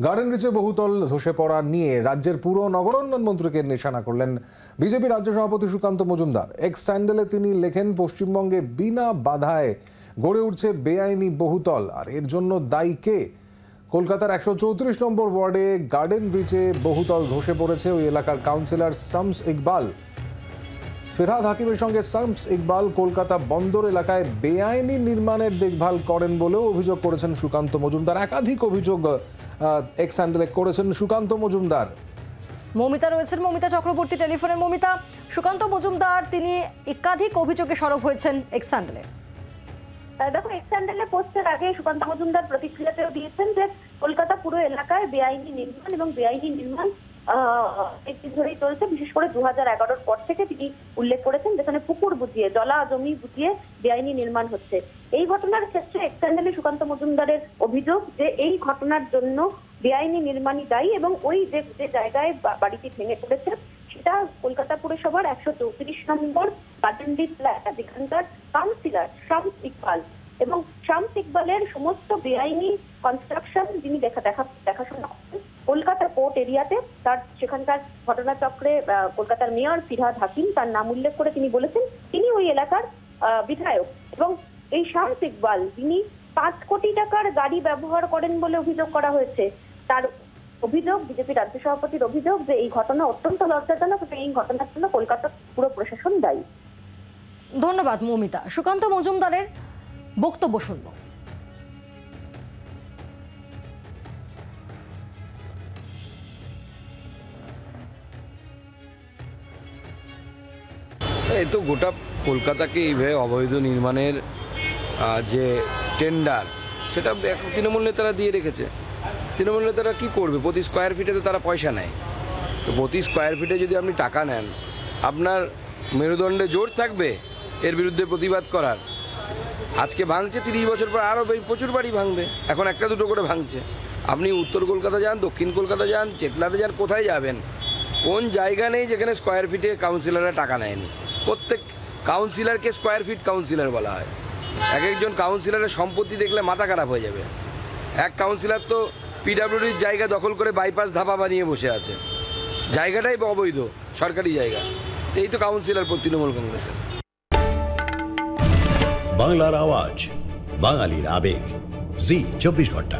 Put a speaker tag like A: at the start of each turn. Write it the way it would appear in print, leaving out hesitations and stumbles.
A: Garden রিচে বহুতল ধসে পড়া নিয়ে রাজ্যের পুর নগরোন্নয়ন মন্ত্রীকে নিশানা করলেন বিজেপি রাজ্য সভাপতি সুকান্ত মজুমদার। এক্স স্যান্ডেলে তিনি লেখেন, পশ্চিমবঙ্গে বিনা বাধায় গড়ে উঠছে বেআইনি বহুতল, আর এর জন্য দায়ী কে? কলকাতার 134 নম্বর ওয়ার্ডে গার্ডেন রিচে বহুতল ধসে পড়েছে। ওই এলাকার কাউন্সিলর শামস ইকবাল, ফিরহাদ হাকিমের সঙ্গে শামস ইকবাল কলকাতা বন্দর এলাকায় বেআইনি নির্মাণের দেখভাল করেন বলেও অভিযোগ করেছেন সুকান্ত মজুমদার। একাধিক অভিযোগ এক্স হ্যান্ডেলে করেছেন সুকান্ত মজুমদার।
B: মৌমিতা রয়েছেন, মৌমিতা চক্রবর্তী টেলিফোনে। মৌমিতা, সুকান্ত মজুমদার তিনি একাধিক অভিযোগে সরব হয়েছেন এক্স হ্যান্ডেলে।
C: দেখো, এক্স হ্যান্ডেলে পোস্টের আগে সুকান্ত মজুমদার প্রতিক্রিয়াতেও দিয়েছেন যে কলকাতা পুরো এলাকায় বেআইনি নির্মাণ এবং বেআইনি নির্মাণ একদিন ধরেই চলছে। বিশেষ করে 2011-র পর থেকে তিনি উল্লেখ করেছেন যেখানে পুকুর বুঝিয়ে, জলা জমি বুঝিয়ে বেআইনি নির্মাণ হচ্ছে। এই ঘটনার ক্ষেত্রে এক্স হ্যান্ডেলে সুকান্ত মজুমদারের অভিযোগ যে এই ঘটনার জন্য বেআইনি নির্মাণই দায়ী এবং ওই যে জায়গায় বাড়িটি ভেঙে পড়েছে সেটা কলকাতা পুরসভার 134 নম্বর গার্ডেন রিচ এলাকা, যেখানকার কাউন্সিলর শামস ইকবাল এবং শামস ইকবালের সমস্ত বেআইনি কনস্ট্রাকশন যিনি দেখাশোনা করেন কলকাতা পোর্ট এরিয়াতে। তার সেখানকার ঘটনাচক্রে কলকাতার মেয়র ফিরহাদ হাকিম তার নাম উল্লেখ করে তিনি বলেছেন তিনি ওই এলাকার বিধায়ক। এবং এই শামস ইকবাল তিনি 5 কোটি টাকার গাড়ি ব্যবহার করেন বলে অভিযোগ করা হয়েছে। তার অভিযোগ, বিজেপি রাজ্য সভাপতির অভিযোগ যে এই ঘটনা অত্যন্ত লজ্জাজনক এবং এই ঘটনার জন্য কলকাতা পুরো প্রশাসন দায়ী।
B: ধন্যবাদ মৌমিতা। সুকান্ত মজুমদারের বক্তব্য শুনল।
D: এই তো গোটা কলকাতাকে এইভাবে অবৈধ নির্মাণের যে টেন্ডার সেটা তৃণমূল নেতারা দিয়ে রেখেছে। তৃণমূল নেতারা কী করবে? প্রতি স্কোয়ার ফিটে তো তারা পয়সা নেয়। তো প্রতি স্কোয়ার ফিটে যদি আপনি টাকা নেন, আপনার মেরুদণ্ডে জোর থাকবে এর বিরুদ্ধে প্রতিবাদ করার। আজকে ভাঙছে, 30 বছর পর আরও প্রচুর বাড়ি ভাঙবে। এখন একটা দুটো করে ভাঙছে। আপনি উত্তর কলকাতা যান, দক্ষিণ কলকাতা যান, চেতলাতে যান, কোথায় যাবেন? কোন জায়গা নেই যেখানে স্কোয়ার ফিটে কাউন্সিলররা টাকা নেয়নি? প্রত্যেক কাউন্সিলরকে স্কোয়ার ফিট কাউন্সিলর বলা হয়। এক একজন কাউন্সিলরের সম্পত্তি দেখলে মাথা খারাপ হয়ে যাবে। এক কাউন্সিলর তো পিডব্লিউডির জায়গা দখল করে বাইপাস ধাবা বানিয়ে বসে আছে। জায়গাটাই অবৈধ, সরকারি জায়গা। এই তো কাউন্সিলর তৃণমূল কংগ্রেসের।
E: বাংলার আওয়াজ, বাঙালির আবেগ, জি 24 ঘন্টা।